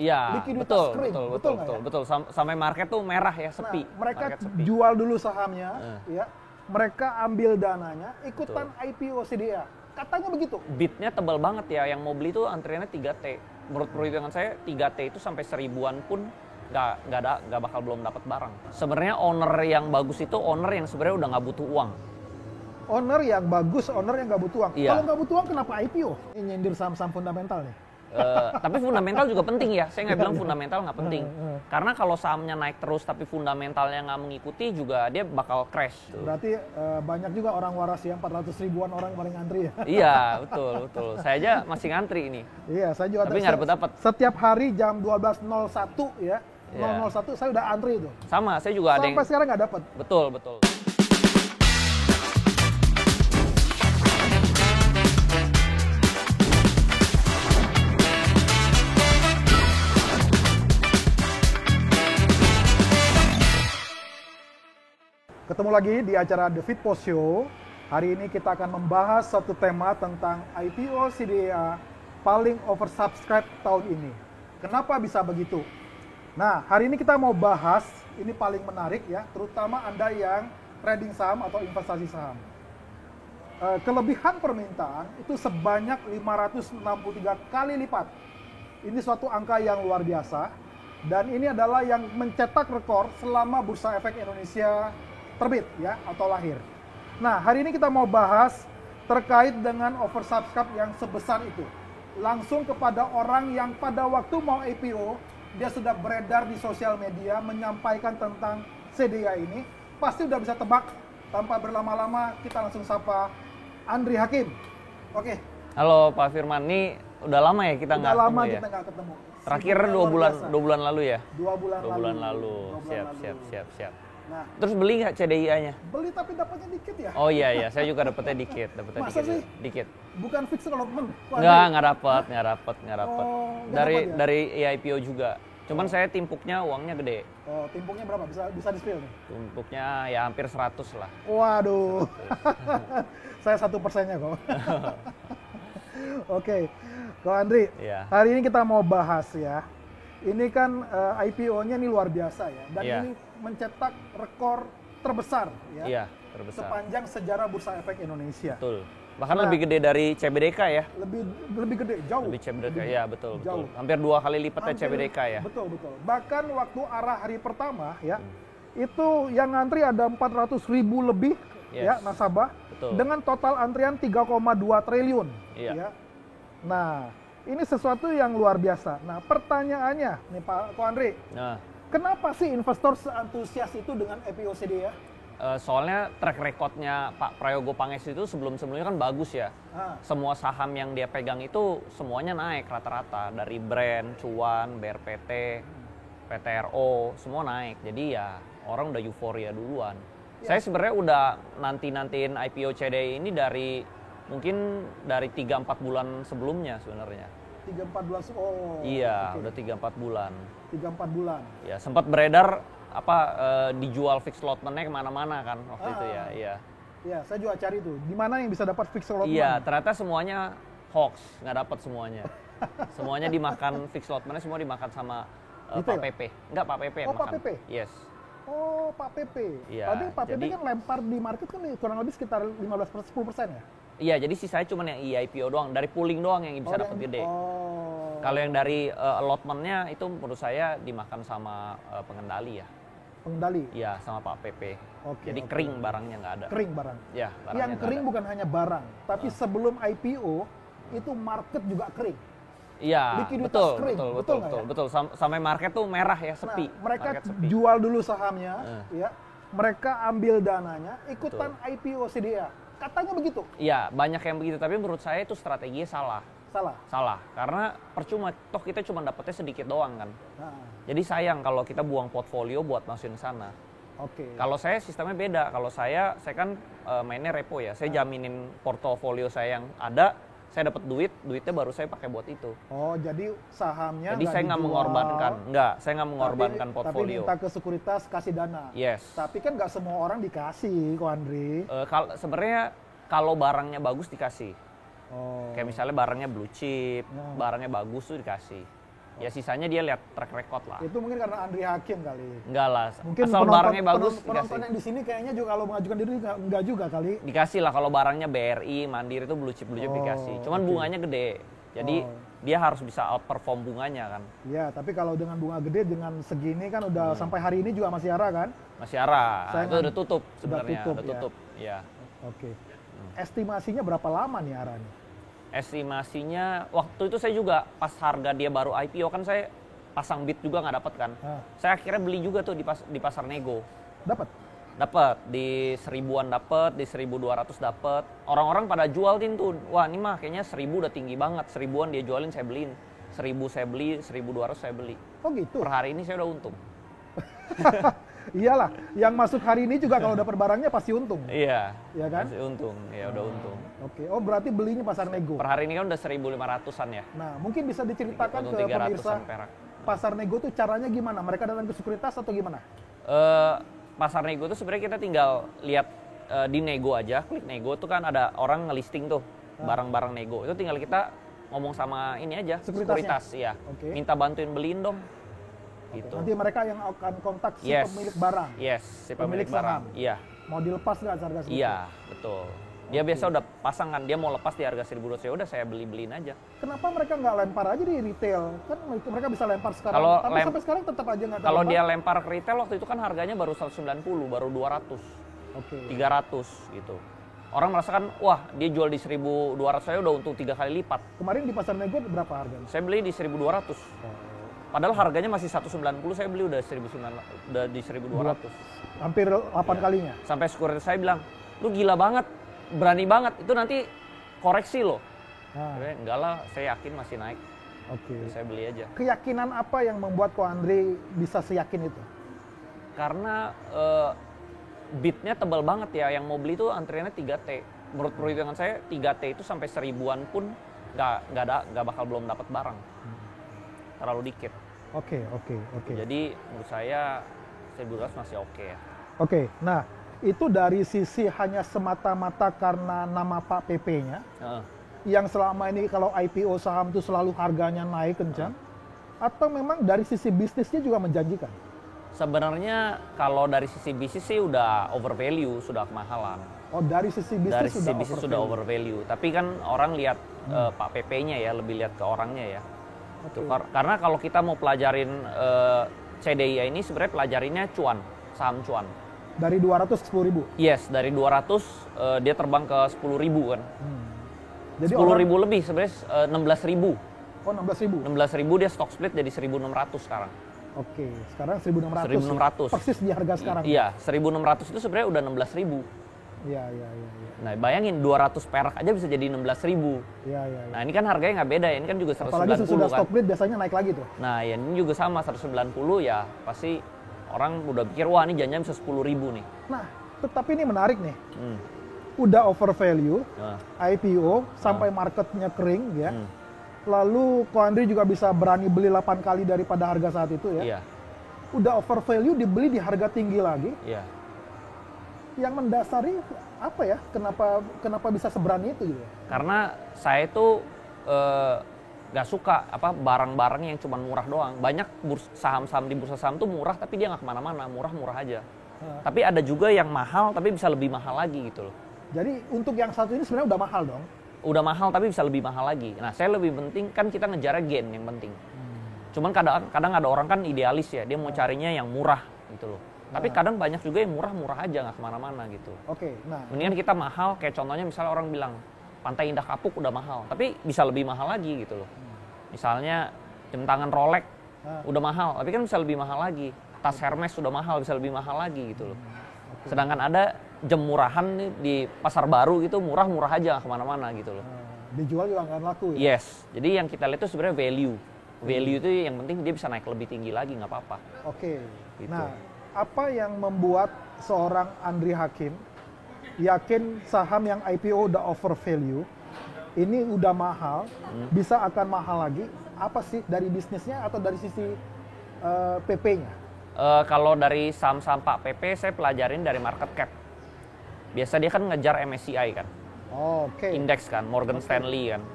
Iya, likuiditas betul, kering, betul, betul, betul, ya? betul. Sampai market tuh merah ya, sepi. Nah, mereka Market sepi. jual dulu sahamnya, ya. Mereka ambil dananya, ikutan IPO CDA. Katanya begitu. Bidnya tebal banget ya, yang mau beli tuh antriannya 3T. Menurut perhitungan saya 3T itu sampai 1000-an pun nggak bakal belum dapat barang. Sebenarnya owner yang bagus itu owner yang sebenarnya udah nggak butuh uang. Owner yang bagus, owner yang nggak butuh uang. Iya. Kalau nggak butuh uang, kenapa IPO? Ini nyindir saham-saham fundamental nih. Tapi fundamental juga penting ya. Saya nggak bilang fundamental nggak penting. Karena kalau sahamnya naik terus tapi fundamentalnya nggak mengikuti juga dia bakal crash. Berarti banyak juga orang waras yang 400 ribuan orang paling ngantri ya. Iya, betul, betul. Saya aja masih ngantri ini. Iya, saya juga. Tapi nggak dapat. Setiap hari jam 12.01 ya, Iya. 001 saya udah antri itu. Sama, saya juga ada yang... Sampai sekarang nggak dapat. Betul, betul. Ketemu lagi di acara The Fit Post Show. Hari ini kita akan membahas satu tema tentang IPO CDA paling oversubscribe tahun ini. Kenapa bisa begitu? Nah, hari ini kita mau bahas, ini paling menarik ya, terutama Anda yang trading saham atau investasi saham. Kelebihan permintaan itu sebanyak 563 kali lipat. Ini suatu angka yang luar biasa. Dan ini adalah yang mencetak rekor selama Bursa Efek Indonesia terbit ya atau lahir. Nah, hari ini kita mau bahas terkait dengan oversubscribe yang sebesar itu. Langsung kepada orang yang pada waktu mau IPO, dia sudah beredar di sosial media menyampaikan tentang CDA ini. Pasti udah bisa tebak. Tanpa berlama-lama, kita langsung sapa Andri Hakim. Oke. Halo Pak Firman, ini udah lama ya kita nggak ketemu ya? Udah lama kita nggak ketemu. Terakhir 2 bulan lalu ya? 2 bulan lalu. lalu. Siap. Nah, Terus beli nggak CDIA-nya? beli tapi dapatnya dikit ya? Oh iya, saya juga dapetnya dikit. Masa sih? Dikit. Bukan fixed allotment? Nggak dapet. Oh, nggak dapat ya? Dari IPO juga. Cuman saya timpuknya uangnya gede. Oh, timpuknya berapa? Bisa di-spill nih? Timpuknya ya hampir 100 lah. Waduh. Saya 1%-nya kok. Oke. Kok Andri, Iya. hari ini kita mau bahas ya. Ini kan IPO-nya ini luar biasa ya. Dan Iya. ini mencetak rekor terbesar ya. Iya, terbesar. Sepanjang sejarah Bursa Efek Indonesia. Betul. Bahkan Nah. lebih gede dari CBDK ya. Lebih gede, jauh. Lebih CBDK, ya betul. Jauh. Hampir 2 kali lipatnya CBDK ya. Betul. Bahkan waktu arah hari pertama ya, itu yang ngantri ada 400.000 lebih ya Yes. nasabah. Betul. Dengan total antrian 3,2 triliun. Iya. Ya. Nah, ini sesuatu yang luar biasa. Nah, pertanyaannya nih Pak Ko Andri, Nah, kenapa sih investor seantusias itu dengan IPO CDA? soalnya track recordnya Pak Prayogo Pangestu itu sebelumnya kan bagus ya. Ah. Semua saham yang dia pegang itu semuanya naik rata-rata. Dari Brand, Cuan, BRPT, PTRO, semua naik. Jadi ya orang udah euforia duluan. Ya. Saya sebenarnya udah nantiin IPO CDI ini mungkin dari 3-4 bulan sebelumnya sebenarnya. 3-4 bulan. Oh. Iya, oke. udah 3-4 bulan. 3-4 bulan. Ya, sempat beredar dijual fixed allotment-nya kemana-mana kan waktu itu ya. Iya. Ya, saya juga cari tuh. Di mana yang bisa dapat fixed allotment? Iya, ternyata semuanya hoax, nggak dapat semuanya. Semuanya dimakan fixed allotment-nya semua dimakan sama Gitu Pak ya? PP. Enggak, Pak PP yang Oh, Pak makan. PP? Yes. Oh, Pak PP. Iya, Tadi Pak PP jadi- kan lempar di market kan kurang lebih sekitar 15-10% ya? Iya, jadi sisanya cuma yang IPO doang, dari pooling doang yang bisa dapat gede. Oh. Kalau yang dari allotment-nya itu menurut saya dimakan sama pengendali ya. Pengendali. Iya, sama Pak PP. Oke, Jadi oke. kering barangnya nggak ada. Kering barang. Ya, barangnya Yang nggak kering ada. bukan hanya barang, tapi sebelum IPO itu market juga kering. Iya, Likuiditas betul, kering, betul, betul betul, nggak betul, ya? betul. Sampai market tuh merah ya, sepi. Nah, mereka Market sepi. jual dulu sahamnya, ya. Mereka ambil dananya, ikutan Betul. IPO CDA. Katanya begitu. Iya, banyak yang begitu, tapi menurut saya itu strateginya salah. Salah. Karena percuma, toh kita cuma dapetnya sedikit doang kan. Nah, Jadi sayang kalau kita buang portfolio buat masukin ke sana. oke. Kalau saya sistemnya beda. Kalau saya kan mainnya repo ya. Saya jaminin portofolio saya yang ada, saya dapat duitnya baru saya pakai buat itu. Oh, jadi sahamnya Jadi saya nggak dijual, mengorbankan, saya nggak mengorbankan tapi portfolio. minta ke sekuritas kasih dana. Yes. Tapi kan nggak semua orang dikasih, Ko Andri. Sebenarnya kalau barangnya bagus dikasih. Oh. Kayak misalnya barangnya blue chip, Ya. barangnya bagus tuh dikasih. Ya sisanya dia lihat track record lah. Itu mungkin karena Andri Hakim kali. Enggak lah, Mungkin asal barangnya bagus penonton dikasih. yang di sini kayaknya juga kalau mengajukan diri enggak juga kali. Dikasih lah kalau barangnya BRI, Mandiri itu blue chip dikasih. Cuman bunganya gede. Jadi dia harus bisa outperform bunganya kan. Iya, tapi kalau dengan bunga gede dengan segini kan udah sampai hari ini juga masih arah kan? Masih arah. Saingan Itu udah tutup sudah sebenarnya, tutup, udah ya. tutup. Ya. Oke. Estimasinya berapa lama nih arah nih? Estimasinya waktu itu saya juga pas harga dia baru IPO kan saya pasang bid juga nggak dapat kan. Saya akhirnya beli juga tuh di pasar nego. Dapat di 1000-an dapat, di 1200 dapat. Orang-orang pada jualin tuh. Wah, ini mah kayaknya 1000 udah tinggi banget. 1000-an dia jualin, saya beliin. 1000 saya beli, 1200 saya beli. Oh gitu. Per hari ini saya udah untung. Iyalah, yang masuk hari ini juga kalau dapat barangnya pasti untung. Iya. Iya kan? Masih untung. Ya udah untung. Oke. Oh, berarti belinya pasar nego. Per hari ini kan udah 1500-an ya. Nah, mungkin bisa diceritakan Untung ke pemirsa 300-an perak. pasar nego tuh caranya gimana? Mereka datang ke sekuritas atau gimana? Pasar nego tuh sebenarnya kita tinggal lihat di nego aja, klik nego tuh kan ada orang ngelisting tuh barang-barang nego. Itu tinggal kita ngomong sama ini aja, sekuritas ya. Oke. Minta bantuin beliin dong. Gitu. Nanti mereka yang akan kontak si Yes. pemilik barang. Yes, si pemilik saham. barang. Iya. Mau dilepas nggak harga segitu? Iya, betul. Dia biasa udah pasang kan, dia mau lepas di harga 1200, ya udah saya beliin aja. Kenapa mereka nggak lempar aja di retail? Kan mereka bisa lempar sekarang. Kalau Tapi sampai sekarang tetap aja nggak Kalau terlempar. dia lempar ke retail waktu itu kan harganya baru 190, baru 200. Oke. 300 gitu. Orang merasakan, wah dia jual di 1200, saya udah untung 3 kali lipat. Kemarin di pasar nego berapa harganya? Saya beli di 1200. Padahal harganya masih 190, saya beli udah 1900, udah di 1200. Hampir 8 kalinya. Sampai sekuritas saya bilang, lu gila banget, berani banget, itu nanti koreksi loh. Saya, enggak lah, saya yakin masih naik. Oke. Jadi saya beli aja. Keyakinan apa yang membuat Ko Andri bisa seyakin itu? Karena bidnya tebal banget ya, yang mau beli itu antriannya 3T. Menurut perhitungan saya 3T itu sampai 1000-an pun nggak bakal belum dapat barang. Terlalu dikit. Oke. Jadi menurut saya 1200 masih oke ya. Oke, nah itu dari sisi hanya semata-mata karena nama Pak PP-nya, yang selama ini kalau IPO saham itu selalu harganya naik kencang, atau memang dari sisi bisnisnya juga menjanjikan? Sebenarnya kalau dari sisi bisnis sih udah overvalue, sudah kemahalan. Oh, dari sisi bisnis Dari sisi bisnis sudah overvalue. Tapi kan orang lihat Pak PP-nya ya, lebih lihat ke orangnya ya. Itu, karena kalau kita mau pelajarin CDIA ini sebenarnya pelajarinya cuan, saham cuan. Dari 200 ke 10.000? Yes, dari 200 dia terbang ke 10.000 kan. Jadi 10.000 lebih sebenarnya 16.000. Oh, 16.000? 16.000 dia stock split jadi 1.600 sekarang. Oke, sekarang 1.600. 1.600. Persis di harga sekarang. Iya, 1.600 itu sebenarnya udah 16.000. Iya. Nah, bayangin 200 perak aja bisa jadi 16.000. Iya. Nah, ini kan harganya nggak beda ya, ini kan juga 190 Apalagi sesudah kan. stock split biasanya naik lagi tuh. Nah, ya ini juga sama 190 ya, pasti orang udah pikir wah ini jangan bisa 10.000 nih. Nah, tetapi ini menarik nih. Udah over value, IPO sampai marketnya kering ya. Lalu Ko Andri juga bisa berani beli 8 kali daripada harga saat itu ya. Iya. Udah over value dibeli di harga tinggi lagi. Iya. Yang mendasari apa ya? Kenapa bisa seberani itu gitu? Karena saya itu nggak suka barang-barang yang cuma murah doang. Banyak saham-saham di bursa saham tuh murah tapi dia nggak kemana-mana, murah-murah aja. Tapi ada juga yang mahal tapi bisa lebih mahal lagi gitu loh. Jadi untuk yang satu ini sebenarnya udah mahal dong? Udah mahal tapi bisa lebih mahal lagi. Nah, saya lebih penting kan kita ngejarnya gain yang penting. Cuman kadang ada orang kan idealis ya, dia mau carinya yang murah gitu loh. Tapi kadang banyak juga yang murah-murah aja nggak kemana-mana gitu. Oke, nah. Mendingan kita mahal, kayak contohnya misalnya orang bilang Pantai Indah Kapuk udah mahal, tapi bisa lebih mahal lagi gitu loh. Misalnya jam tangan Rolex udah mahal, tapi kan bisa lebih mahal lagi. Tas Hermes sudah mahal, bisa lebih mahal lagi gitu loh. Sedangkan ada jam murahan nih di pasar baru gitu, murah-murah aja nggak kemana-mana gitu loh. Dijual juga nggak laku ya? Yes, jadi yang kita lihat itu sebenarnya value. Value itu yang penting dia bisa naik lebih tinggi lagi, nggak apa-apa. Oke. Gitu. Nah, apa yang membuat seorang Andri Hakim yakin saham yang IPO udah over value, ini udah mahal, bisa akan mahal lagi? Apa sih dari bisnisnya atau dari sisi PP-nya? Kalau dari saham-saham Pak PP, saya pelajarin dari market cap. Biasa dia kan ngejar MSCI kan, Oke. indeks kan, Morgan Stanley kan.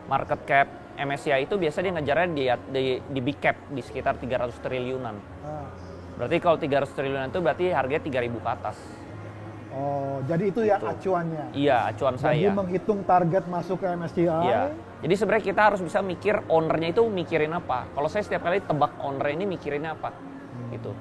Market cap MSCI itu biasa dia ngejarnya di big cap di sekitar 300 triliunan. Berarti kalau 300 triliunan itu berarti harganya 3.000 ke atas. Oh, jadi itu ya Gitu. acuannya. Iya, acuan Jadi saya. menghitung target masuk ke MSCI. Iya. Jadi sebenarnya kita harus bisa mikir ownernya itu mikirin apa. Kalau saya setiap kali tebak owner ini mikirinnya apa, gitu.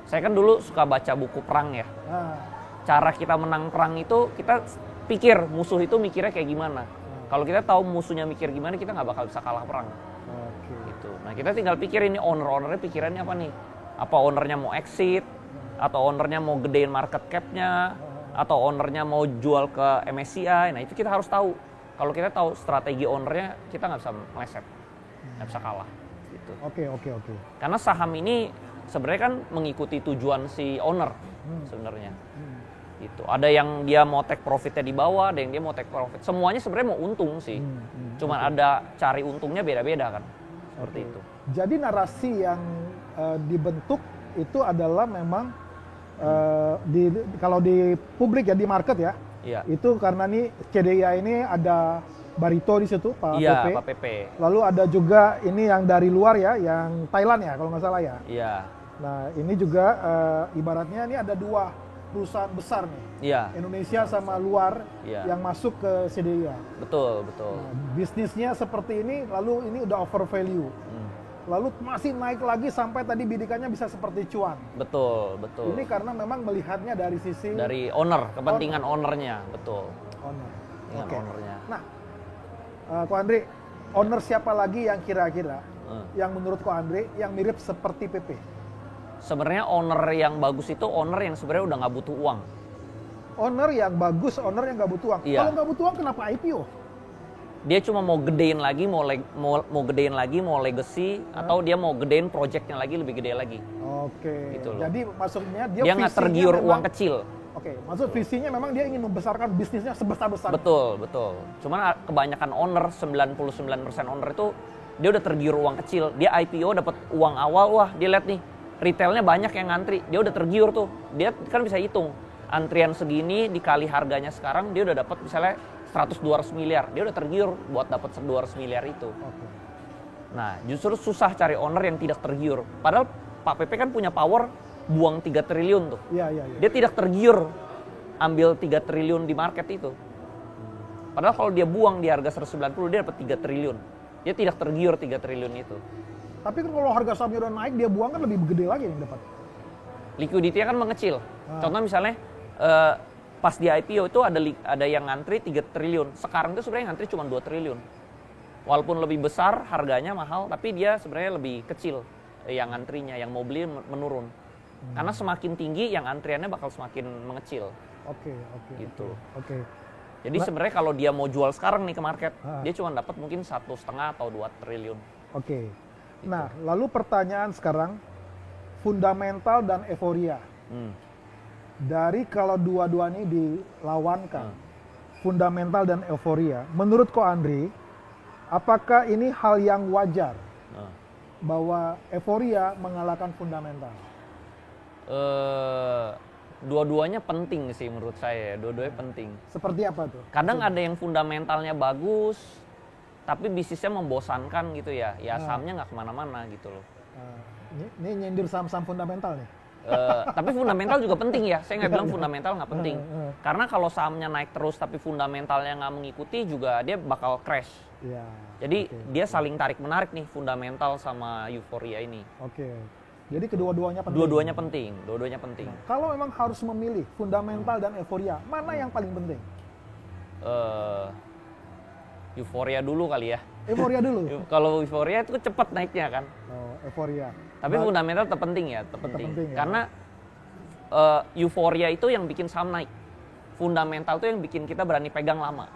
Saya kan dulu suka baca buku perang ya. Ah, Cara kita menang perang itu kita pikir musuh itu mikirnya kayak gimana. Kalau kita tahu musuhnya mikir gimana, kita nggak bakal bisa kalah perang. Oke. Gitu. Nah kita tinggal pikir ini ownernya pikirannya apa nih? Apa ownernya mau exit? Atau ownernya mau gedein market cap-nya? Atau ownernya mau jual ke MSCI? Nah itu kita harus tahu. Kalau kita tahu strategi ownernya, kita nggak bisa meleset, nggak bisa kalah. Gitu. Oke. Karena saham ini sebenarnya kan mengikuti tujuan si owner sebenarnya. Gitu. Ada yang dia mau take profitnya di bawah, ada yang dia mau take profit. Semuanya sebenarnya mau untung sih. Cuman ada cari untungnya beda-beda kan. Seperti itu. Jadi narasi yang dibentuk itu adalah memang kalau di publik ya, di market ya. Iya. Itu karena nih CDIA ini ada Barito di situ, Pak Iya, PP. Pak PP. Lalu ada juga ini yang dari luar ya, yang Thailand ya kalau nggak salah ya. Iya. Nah ini juga ibaratnya ini ada dua perusahaan besar nih, Iya. Indonesia sama luar Iya. yang masuk ke CDIA. Betul. Nah, bisnisnya seperti ini, lalu ini udah over value. Lalu masih naik lagi sampai tadi bidikannya bisa seperti cuan. Betul. Ini karena memang melihatnya dari sisi Dari owner, kepentingan ownernya, betul. owner. Dengan Oke. ownernya. Nah, Ko Andre, owner siapa lagi yang kira-kira yang menurut Ko Andre yang mirip seperti PP? Sebenarnya owner yang bagus itu owner yang sebenarnya udah nggak butuh uang. Owner yang bagus, owner yang nggak butuh uang. Iya. Kalau nggak butuh uang, kenapa IPO? Dia cuma mau gedein lagi, mau gedein lagi, mau legacy, atau dia mau gedein projectnya lagi lebih gede lagi. Oke. Gitu loh. Jadi maksudnya dia Dia nggak visinya tergiur memang- uang kecil. Oke, maksud visinya memang dia ingin membesarkan bisnisnya sebesar-besarnya. Betul. Cuman kebanyakan owner, 99% owner itu dia udah tergiur uang kecil. Dia IPO dapat uang awal, wah dia lihat nih retailnya banyak yang ngantri. Dia udah tergiur tuh. Dia kan bisa hitung antrian segini dikali harganya sekarang dia udah dapat misalnya 100-200 miliar. Dia udah tergiur buat dapat 200 miliar itu. Oke. Nah, justru susah cari owner yang tidak tergiur. Padahal Pak PP kan punya power buang 3 triliun tuh. Iya. Dia tidak tergiur ambil 3 triliun di market itu. Padahal kalau dia buang di harga 190 dia dapat 3 triliun. Dia tidak tergiur 3 triliun itu. Tapi kan kalau harga sahamnya udah naik, dia buang kan lebih gede lagi yang dapat. Liquidity-nya kan mengecil. Contoh misalnya pas di IPO itu ada yang ngantri 3 triliun. Sekarang itu sebenarnya ngantri cuma 2 triliun. Walaupun lebih besar harganya mahal, tapi dia sebenarnya lebih kecil yang antrinya, yang mau beli menurun. Karena semakin tinggi yang antriannya bakal semakin mengecil. Oke. Gitu. Oke. Jadi sebenarnya kalau dia mau jual sekarang nih ke market, Ah. dia cuma dapat mungkin 1,5 atau 2 triliun. Oke. Nah, lalu pertanyaan sekarang, fundamental dan euforia. Dari kalau dua-dua ini dilawankan, fundamental dan euforia, menurut Ko Andre, apakah ini hal yang wajar bahwa euforia mengalahkan fundamental? Dua-duanya penting sih menurut saya, dua-duanya penting. Seperti apa tuh? Kadang ada yang fundamentalnya bagus, tapi bisnisnya membosankan gitu ya, sahamnya nggak kemana-mana gitu loh. Ini nyindir saham-saham fundamental nih. Tapi fundamental juga penting ya, saya nggak bilang fundamental nggak penting. Karena kalau sahamnya naik terus tapi fundamentalnya nggak mengikuti juga dia bakal crash. Iya. Jadi dia saling tarik-menarik nih, fundamental sama euforia ini. Oke. Jadi kedua-duanya penting. Dua-duanya penting. Kalau memang harus memilih fundamental dan euforia, mana yang paling penting? Euforia dulu kali ya. Euforia dulu. Kalau euforia itu cepat naiknya kan. Oh, euforia. Tapi fundamental terpenting ya, terpenting. Terpenting ya. Karena euforia itu yang bikin saham naik. Fundamental itu yang bikin kita berani pegang lama.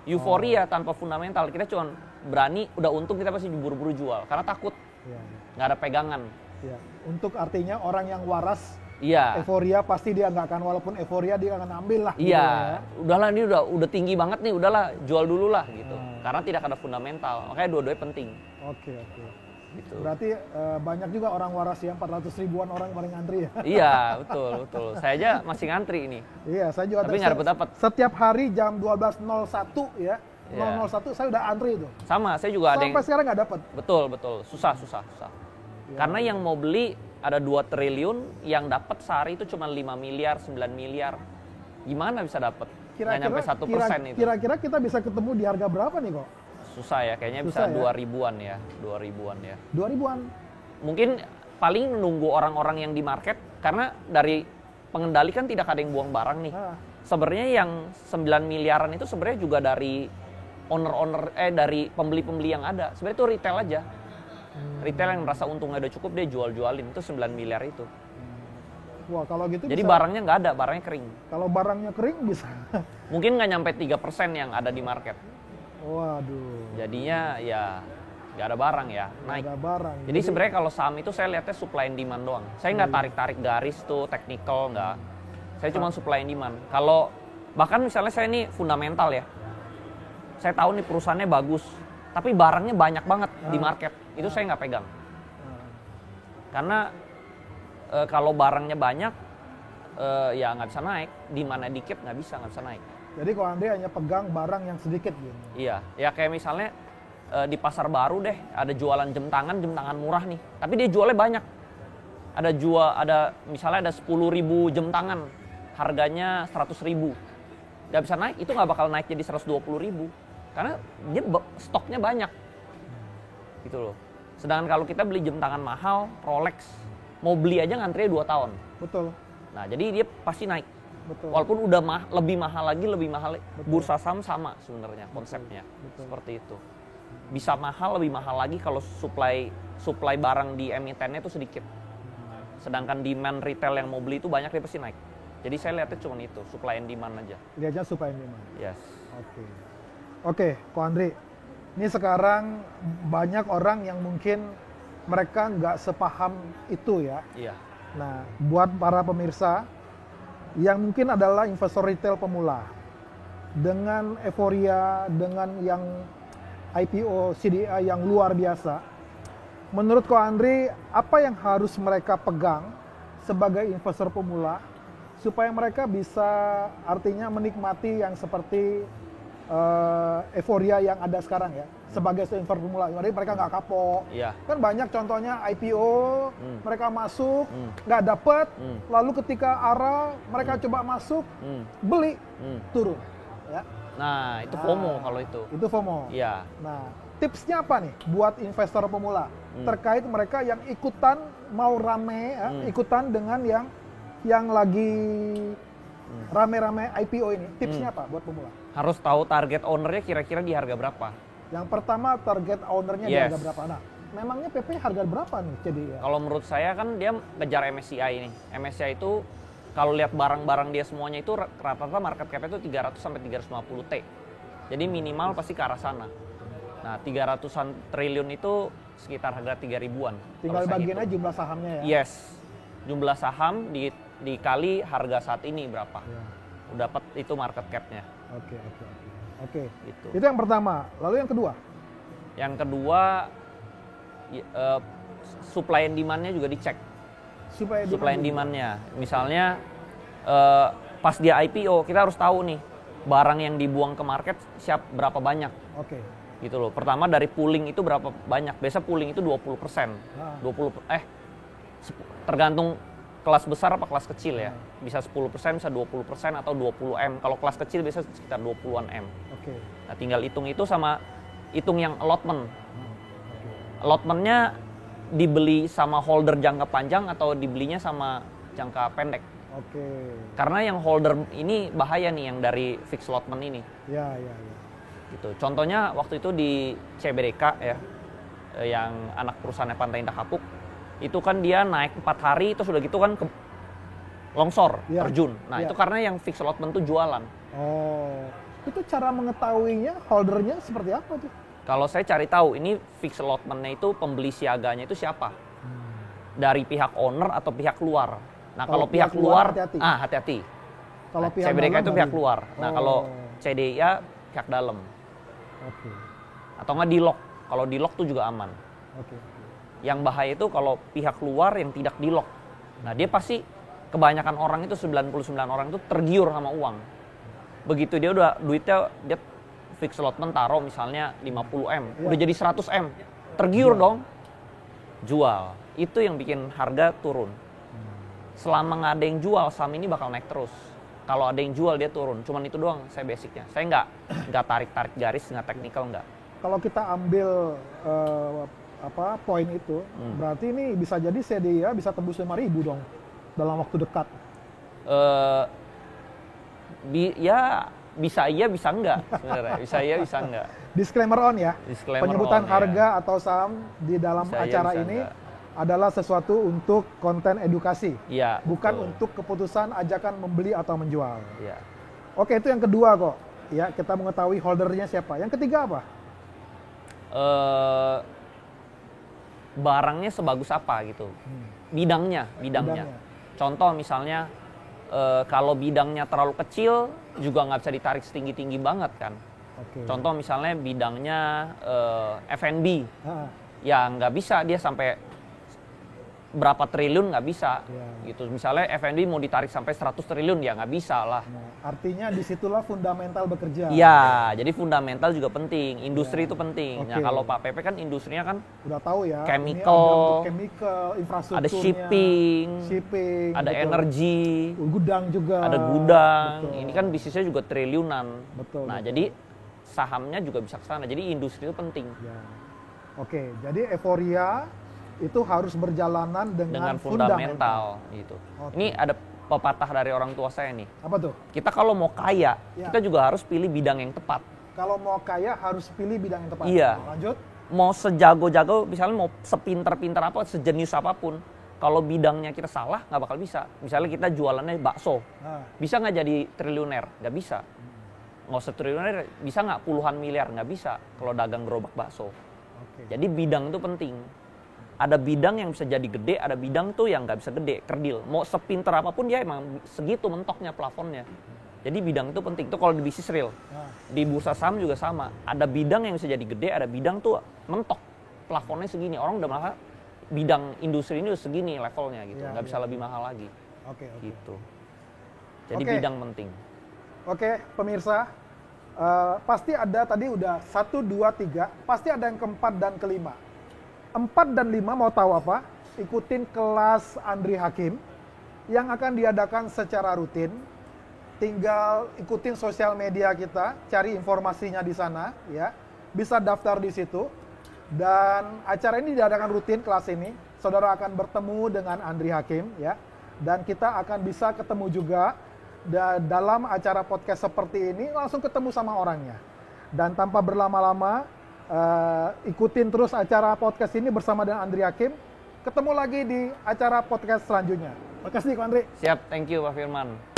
Euforia tanpa fundamental, kita cuma berani, udah untung kita pasti buru-buru jual. Karena takut, Iya. nggak ada pegangan. Iya. Untuk artinya orang yang waras, Iya. euforia pasti dia nggak akan, walaupun euforia dia akan ambil lah. gitu Iya, ya. udahlah ini udah tinggi banget nih, udahlah jual dulu lah gitu. Karena tidak ada fundamental, makanya dua-duanya penting. Oke. Gitu. Berarti banyak juga orang waras ya, 400 ribuan orang paling ngantri ya. Iya, betul. Saya aja masih ngantri ini. Iya, saya juga Tapi nggak dapat. setiap hari jam 12.01 ya, Ya. 001 saya udah antri itu. Sama, saya juga ada yang... Sampai sekarang nggak dapat. Betul. Susah. Ya. Karena yang mau beli ada 2 triliun, yang dapat sehari itu cuma 5 miliar, 9 miliar. Gimana bisa dapat? Nggak nyampe 1% itu. Kira-kira kita bisa ketemu di harga berapa nih kok? Susah ya, kayaknya Susah bisa ya? 2 ribuan ya. 2 ribuan ya. 2 ribuan. Mungkin paling nunggu orang-orang yang di market, karena dari pengendali kan tidak ada yang buang barang nih. Ah. Sebenarnya yang 9 miliaran itu sebenarnya juga dari dari pembeli-pembeli yang ada. Sebenarnya itu retail aja. Retail yang merasa untungnya udah cukup, dia jual-jualin itu 9 miliar itu. Wah, kalau gitu Jadi bisa, barangnya nggak ada, barangnya kering. kalau barangnya kering bisa. Mungkin nggak nyampe 3% yang ada di market. Waduh. Jadinya ya nggak ada barang ya, Nggak naik. ada barang. Jadi sebenarnya kalau saham itu saya lihatnya supply and demand doang. Saya nggak tarik-tarik garis tuh, technical nggak. Saya cuma supply and demand. Kalau bahkan misalnya saya ini fundamental ya, saya tahu nih perusahaannya bagus, tapi barangnya banyak banget di market, itu saya nggak pegang. Karena kalau barangnya banyak, ya nggak bisa naik. Demand-nya dikit nggak bisa naik. Jadi kalau Andre hanya pegang barang yang sedikit gitu. Iya, ya kayak misalnya di pasar baru deh, ada jualan jam tangan murah nih, tapi dia jualnya banyak. Ada misalnya ada 10.000 jam tangan, harganya 100.000. Nggak bisa naik, itu nggak bakal naik jadi 120.000. Karena dia stoknya banyak. Gitu loh. Sedangkan kalau kita beli jam tangan mahal, Rolex, mau beli aja ngantri 2 tahun. Betul. Nah, jadi dia pasti naik. Betul. Walaupun udah lebih mahal lagi, bursa saham sama sebenarnya konsepnya. Betul. Seperti itu. Bisa mahal, lebih mahal lagi kalau supply barang di emitennya itu sedikit. Sedangkan demand retail yang mau beli itu banyak, dia pasti naik. Jadi saya lihatnya cuma itu, supply and demand aja. Lihatnya supaya demand. Yes. Oke, Ko Andre. Ini sekarang banyak orang yang mungkin mereka nggak sepaham itu ya. Iya. Nah, buat para pemirsa yang mungkin adalah investor retail pemula, dengan euforia, dengan yang IPO CDA yang luar biasa, menurut Ko Andre, apa yang harus mereka pegang sebagai investor pemula supaya mereka bisa artinya menikmati yang seperti euforia yang ada sekarang ya, sebagai investor pemula. Jadi mereka nggak kapok. Iya. Kan banyak contohnya IPO, mereka masuk, nggak dapet, lalu ketika ARA mereka coba masuk, beli, turun. Ya. Nah, itu FOMO kalau itu. Itu FOMO. Iya. Nah, tipsnya apa nih buat investor pemula terkait mereka yang ikutan mau rame, ya, ikutan dengan yang lagi rame-rame IPO ini? Tipsnya apa buat pemula? Harus tahu target ownernya kira-kira di harga berapa. Yang pertama target ownernya di Yes. harga berapa? Nah, memangnya PP harga berapa nih CDI? Kalau menurut saya kan dia kejar MSCI ini. MSCI itu kalau lihat barang-barang dia semuanya itu rata-rata market cap itu 300 sampai 350 T. Jadi minimal pasti ke arah sana. Nah, 300-an triliun itu sekitar harga 3.000-an. Tinggal bagiannya jumlah sahamnya ya? Yes. Jumlah saham dikali harga saat ini berapa. Ya. Udah dapat itu market cap-nya. Oke. Gitu. Itu yang pertama. Lalu yang kedua? Yang kedua, supply and demand-nya juga dicek. Supply and demand-nya. Misalnya pas dia IPO, kita harus tahu nih barang yang dibuang ke market berapa banyak. Oke. Gitu loh. Pertama dari pooling itu berapa banyak. Biasa pooling itu 20%. Nah. Tergantung kelas besar apa kelas kecil ya. Bisa 10%, bisa 20% atau 20M. Kalau kelas kecil biasa sekitar 20-an M. Oke. Nah, tinggal hitung itu sama hitung yang allotment. Allotmentnya dibeli sama holder jangka panjang atau dibelinya sama jangka pendek. Oke. Karena yang holder ini bahaya nih, yang dari fixed allotment ini. Ya. Gitu. Contohnya waktu itu di CBDK ya, yang anak perusahaannya Pantai Indah Kapuk, itu kan dia naik 4 hari, terus udah gitu kan longsor, Ya. terjun. Nah, Ya. itu karena yang fixed allotment tuh jualan. Oh, itu cara mengetahuinya holdernya seperti apa tuh? Kalau saya cari tahu, ini fixed allotment-nya itu pembeli siaganya itu siapa? Dari pihak owner atau pihak luar? Nah, kalau pihak luar, hati-hati. Kalau pihak CBDK dalam itu pihak baru? luar. Nah, kalau CDI ya pihak dalam. Oke. Atau nggak di lock. Kalau di lock tuh juga aman. Oke. Yang bahaya itu kalau pihak luar yang tidak di lock. Nah, dia pasti kebanyakan orang itu 99 orang itu tergiur sama uang. Begitu dia udah duitnya dia fix allotment taruh misalnya 50M, Iya. udah jadi 100M, tergiur dong, jual. Itu yang bikin harga turun. Selama nggak ada yang jual, saham ini bakal naik terus. Kalau ada yang jual dia turun, cuman itu doang saya basicnya. Saya nggak tarik garis, nggak teknikal nggak. Kalau kita ambil poin itu, berarti ini bisa jadi CDIA bisa tembus 5.000 dong dalam waktu dekat. Ya bisa iya bisa enggak sebenarnya. Bisa iya bisa enggak. Disclaimer on ya. Disclaimer Penyebutan on, harga ya. atau saham di dalam Bisa iya, acara bisa ini enggak. adalah sesuatu untuk konten edukasi, Iya. bukan betul. untuk keputusan ajakan membeli atau menjual. Iya. Oke, itu yang kedua kok. Ya, kita mengetahui holdernya siapa. Yang ketiga apa? Barangnya sebagus apa gitu. Bidangnya. Bidangnya. Contoh misalnya kalau bidangnya terlalu kecil juga nggak bisa ditarik setinggi-tinggi banget kan. Oke. Contoh misalnya bidangnya F&B, Ah, ya nggak bisa dia sampai berapa triliun nggak bisa Ya. gitu. Misalnya F&B mau ditarik sampai 100 triliun ya nggak bisa lah. nah, artinya disitulah fundamental bekerja. Iya, jadi fundamental juga penting, industri itu penting. Nah Oke. kalau Pak Pepe kan industrinya kan Udah tahu ya. Chemical. Ini ada untuk chemical, infrastrukturnya. ada shipping, betul. ada energi, Gudang juga. ada gudang. Betul. Ini kan bisnisnya juga triliunan. Betul, Nah betul. jadi sahamnya juga bisa ke sana. Jadi industri itu penting Ya. Oke, jadi euforia itu harus berjalanan dengan dengan fundamental gitu. Oke. Ini ada pepatah dari orang tua saya nih. Apa tuh? Kita kalau mau kaya, Ya. kita juga harus pilih bidang yang tepat. Kalau mau kaya harus pilih bidang yang tepat. Iya. Lanjut. Mau sejago-jago, misalnya mau sepinter-pinter apa, sejenis apapun, kalau bidangnya kita salah, nggak bakal bisa. Misalnya kita jualannya bakso, Nah, bisa nggak jadi triliuner? Nggak bisa. Nggak usah triliuner, bisa nggak puluhan miliar? Nggak bisa kalau dagang gerobak bakso. oke. Jadi bidang itu penting. Ada bidang yang bisa jadi gede, ada bidang tuh yang nggak bisa gede, kerdil. Mau sepinter apapun dia emang segitu mentoknya plafonnya. Jadi bidang itu penting. Itu kalau di bisnis real. Nah, Di bursa saham juga sama. Ada bidang yang bisa jadi gede, ada bidang tuh mentok. Plafonnya segini. Orang udah malah bidang industri ini udah segini levelnya gitu. Iya, Nggak bisa iya. lebih mahal lagi oke. gitu. Jadi Oke. bidang penting. Oke, pemirsa. Pasti ada tadi udah 1, 2, 3. Pasti ada yang keempat dan kelima. 4 dan 5 mau tahu apa? Ikutin kelas Andri Hakim yang akan diadakan secara rutin. Tinggal ikutin sosial media kita, cari informasinya di sana, ya. Bisa daftar di situ. Dan acara ini diadakan rutin kelas ini. Saudara akan bertemu dengan Andri Hakim, ya. Dan kita akan bisa ketemu juga dalam acara podcast seperti ini langsung ketemu sama orangnya. Dan tanpa berlama-lama, ikutin terus acara podcast ini bersama dengan Andri Hakim. Ketemu lagi di acara podcast selanjutnya. Makasih Ko Andri. Siap, thank you Pak Firman.